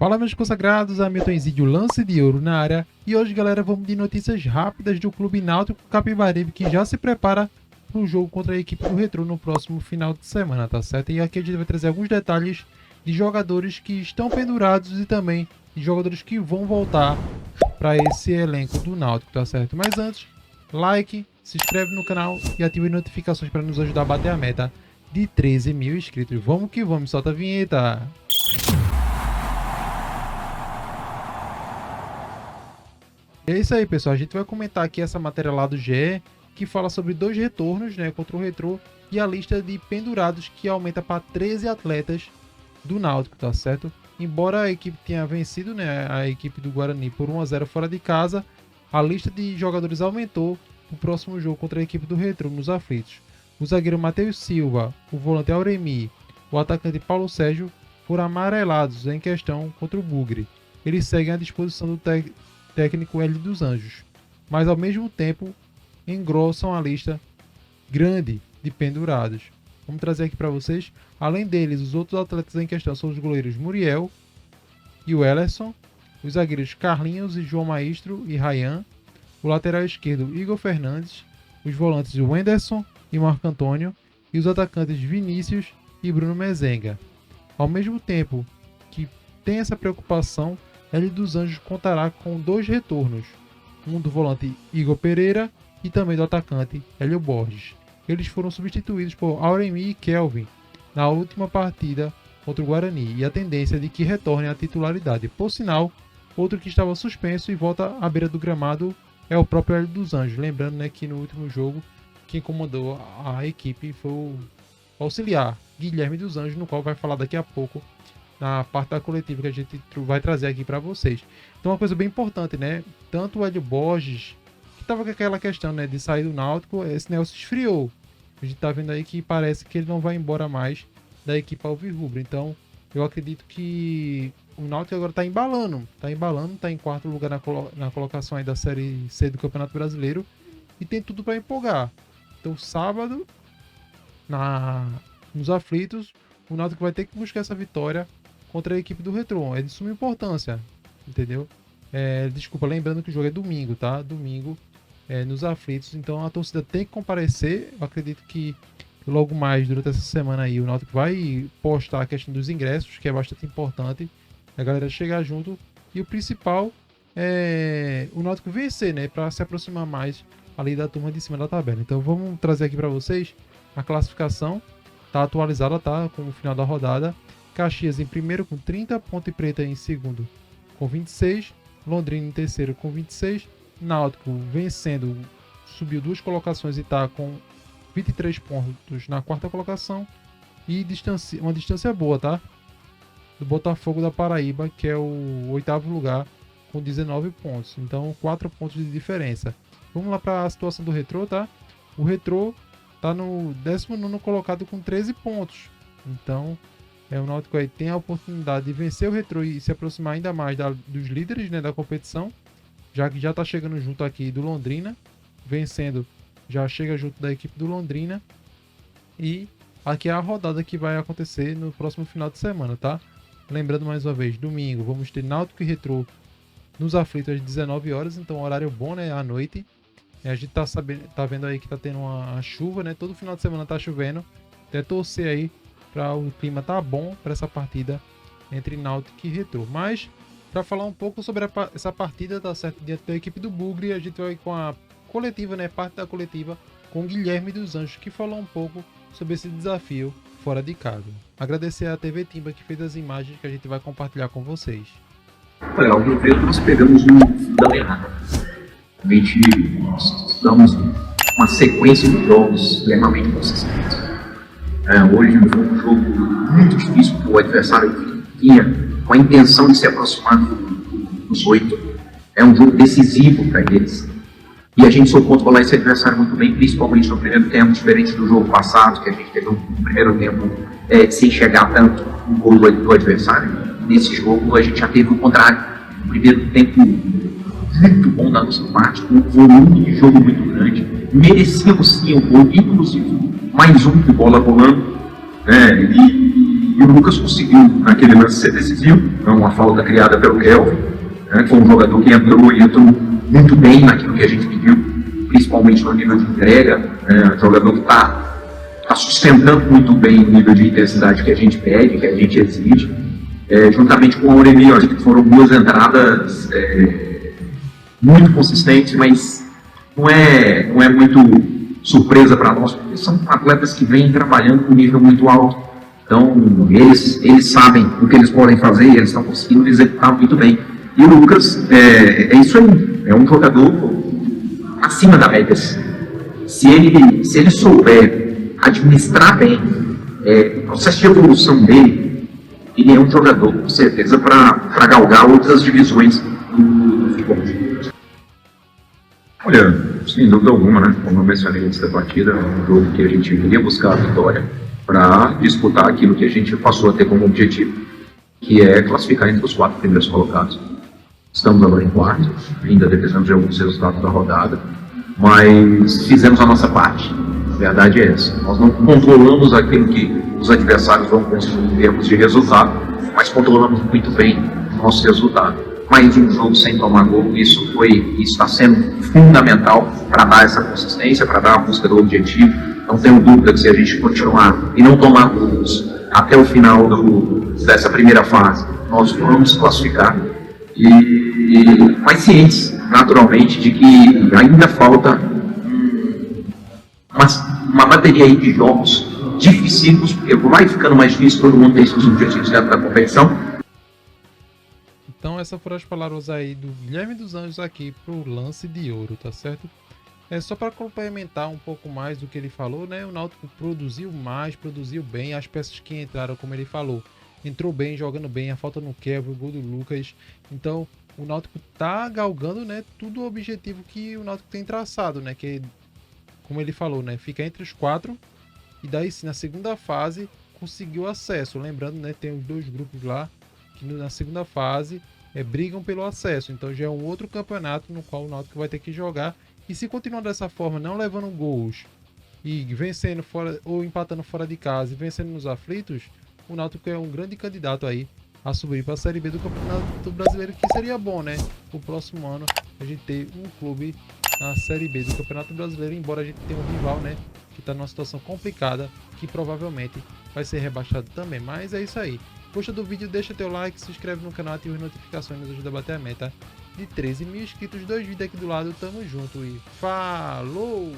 Fala meus consagrados, Hamilton Zídio, lance de ouro na área. E hoje galera, vamos de notícias rápidas do Clube Náutico Capibaribe, que já se prepara para o jogo contra a equipe do Retrô no próximo final de semana, tá certo? E aqui a gente vai trazer alguns detalhes de jogadores que estão pendurados e também de jogadores que vão voltar para esse elenco do Náutico, tá certo? Mas antes, like, se inscreve no canal e ative as notificações para nos ajudar a bater a meta de 13 mil inscritos. Vamos que vamos, solta a vinheta! É isso aí, pessoal. A gente vai comentar aqui essa matéria lá do GE, que fala sobre 2 retornos, né, contra o Retrô, e a lista de pendurados que aumenta para 13 atletas do Náutico, tá certo? Embora a equipe tenha vencido, né, a equipe do Guarani por 1-0 fora de casa, a lista de jogadores aumentou no próximo jogo contra a equipe do Retrô, nos aflitos. O zagueiro Matheus Silva, o volante Auremi, o atacante Paulo Sérgio foram amarelados em questão contra o Bugre. Eles seguem à disposição do técnico Hélio dos Anjos, mas ao mesmo tempo engrossam a lista grande de pendurados. Vamos trazer aqui para vocês. Além deles, os outros atletas em questão são os goleiros Muriel e o Ellerson, os zagueiros Carlinhos e João Maestro e Ryan, o lateral esquerdo Igor Fernandes, os volantes Wenderson e Marco Antônio e os atacantes Vinícius e Bruno Mezenga. Ao mesmo tempo que tem essa preocupação, Hélio dos Anjos contará com 2 retornos, um do volante Igor Pereira e também do atacante Hélio Borges. Eles foram substituídos por Auremi e Kelvin na última partida contra o Guarani, e a tendência é de que retornem à titularidade. Por sinal, outro que estava suspenso e volta à beira do gramado é o próprio Hélio dos Anjos. Lembrando, né, que no último jogo quem comandou a equipe foi o auxiliar Guilherme dos Anjos, no qual vai falar daqui a pouco na parte da coletiva que a gente vai trazer aqui para vocês. Então, uma coisa bem importante, né? Tanto o Hélio Borges, que estava com aquela questão, né, de sair do Náutico, esse negócio esfriou. A gente tá vendo aí que parece que ele não vai embora mais da equipe alvirrubra. Então, eu acredito que o Náutico agora tá embalando, tá em 4º lugar na colocação aí da Série C do Campeonato Brasileiro e tem tudo para empolgar. Então, sábado, nos aflitos, o Náutico vai ter que buscar essa vitória contra a equipe do Retrô. É de suma importância, entendeu? Desculpa, lembrando que o jogo é domingo, tá? Domingo, nos aflitos. Então a torcida tem que comparecer. Eu acredito que logo mais, durante essa semana aí, o Náutico vai postar a questão dos ingressos, que é bastante importante. A galera chegar junto. E o principal é o Náutico vencer, né? Para se aproximar mais ali da turma de cima da tabela. Então vamos trazer aqui para vocês a classificação. Tá atualizada, tá? Com o final da rodada. Caxias em primeiro com 30, Ponte Preta em segundo com 26, Londrina em terceiro com 26, Náutico vencendo, subiu 2 colocações e está com 23 pontos na 4ª colocação, e uma distância boa, tá? Do Botafogo da Paraíba, que é o 8º lugar com 19 pontos, então 4 pontos de diferença. Vamos lá para a situação do Retrô, tá? O Retrô está no 19º colocado com 13 pontos, então o Náutico aí tem a oportunidade de vencer o Retrô e se aproximar ainda mais dos líderes, né, da competição, já que já está chegando junto aqui do Londrina, vencendo, já chega junto da equipe do Londrina. E aqui é a rodada que vai acontecer no próximo final de semana, tá? Lembrando mais uma vez, domingo vamos ter Náutico e Retrô nos aflitos às 19 horas, então horário bom, né, à noite. A gente tá vendo aí que tá tendo uma chuva, né? Todo final de semana tá chovendo. Até torcer aí para o clima tá bom para essa partida entre Náutico e Retrô. Mas para falar um pouco sobre essa partida, tá certo, diante da equipe do Bugre, a gente vai com a coletiva, né, parte da coletiva com o Guilherme dos Anjos, que falou um pouco sobre esse desafio fora de casa. Agradecer a TV Timba que fez as imagens que a gente vai compartilhar com vocês. Olha, ao meu ver, nós pegamos um fundão errado. Realmente nós damos uma sequência de jogos extremamente consistentes. Hoje foi um jogo muito difícil, porque o adversário tinha com a intenção de se aproximar dos 8. É um jogo decisivo para eles. E a gente soube controlar esse adversário muito bem, principalmente no primeiro tempo, diferente do jogo passado, que a gente teve um primeiro tempo sem chegar tanto no gol do adversário. Nesse jogo a gente já teve o contrário. Um primeiro tempo muito bom da nossa parte, com um volume de jogo muito grande. Merecíamos sim o gol, inclusive mais um de bola rolando, e E o Lucas conseguiu, naquele lance, ser decisivo, uma falta criada pelo Kelvin, né, que foi um jogador que entrou e entrou muito bem naquilo que a gente pediu, principalmente no nível de entrega, né, jogador que está sustentando muito bem o nível de intensidade que a gente pede, que a gente exige, juntamente com o Aureli. Acho que foram duas entradas muito consistentes, mas não é muito surpresa para nós, porque são atletas que vêm trabalhando com um nível muito alto. Então, eles sabem o que eles podem fazer e eles estão conseguindo executar muito bem. E o Lucas, é isso aí, é um jogador acima da média. Se ele souber administrar bem o processo de evolução dele, ele é um jogador, com certeza, para galgar outras divisões do futebol. Olha, sem dúvida alguma, né? Como eu mencionei antes da partida, é um jogo que a gente queria buscar a vitória para disputar aquilo que a gente passou a ter como objetivo, que é classificar entre os 4 primeiros colocados. Estamos agora em quarto, ainda dependendo de alguns resultados da rodada, mas fizemos a nossa parte. A verdade é essa. Nós não controlamos aquilo que os adversários vão construir em termos de resultado, mas controlamos muito bem o nosso resultado. Mais um jogo sem tomar gol, isso está sendo fundamental para dar essa consistência, para dar a busca do objetivo. Não tenho dúvida que se a gente continuar e não tomar gols até o final dessa primeira fase, nós vamos classificar. Mas cientes, naturalmente, de que ainda falta uma bateria aí de jogos dificílimos, porque vai ficando mais difícil, todo mundo tem seus objetivos dentro da competição. Então essas foram as palavras aí do Guilherme dos Anjos aqui pro lance de ouro, tá certo? Só para complementar um pouco mais do que ele falou, né? O Náutico produziu mais, produziu bem, as peças que entraram, como ele falou, entrou bem, jogando bem, a falta no Kevin, o gol do Lucas. Então o Náutico tá galgando, né, tudo o objetivo que o Náutico tem traçado, né, que, como ele falou, né, fica entre os 4 e daí sim, na segunda fase conseguiu acesso. Lembrando, né, tem os 2 grupos lá que na segunda fase brigam pelo acesso, então já é um outro campeonato no qual o Náutico vai ter que jogar. E se continuar dessa forma, não levando gols e vencendo fora ou empatando fora de casa e vencendo nos aflitos, o Náutico é um grande candidato aí a subir para a Série B do Campeonato Brasileiro, que seria bom, né? O próximo ano a gente ter um clube na Série B do Campeonato Brasileiro, embora a gente tenha um rival, né, que está numa situação complicada, que provavelmente vai ser rebaixado também. Mas é isso aí. Gosta do vídeo, deixa teu like, se inscreve no canal, ativa as notificações, nos ajuda a bater a meta de 13 mil inscritos, 2 vídeos aqui do lado. Tamo junto e falou!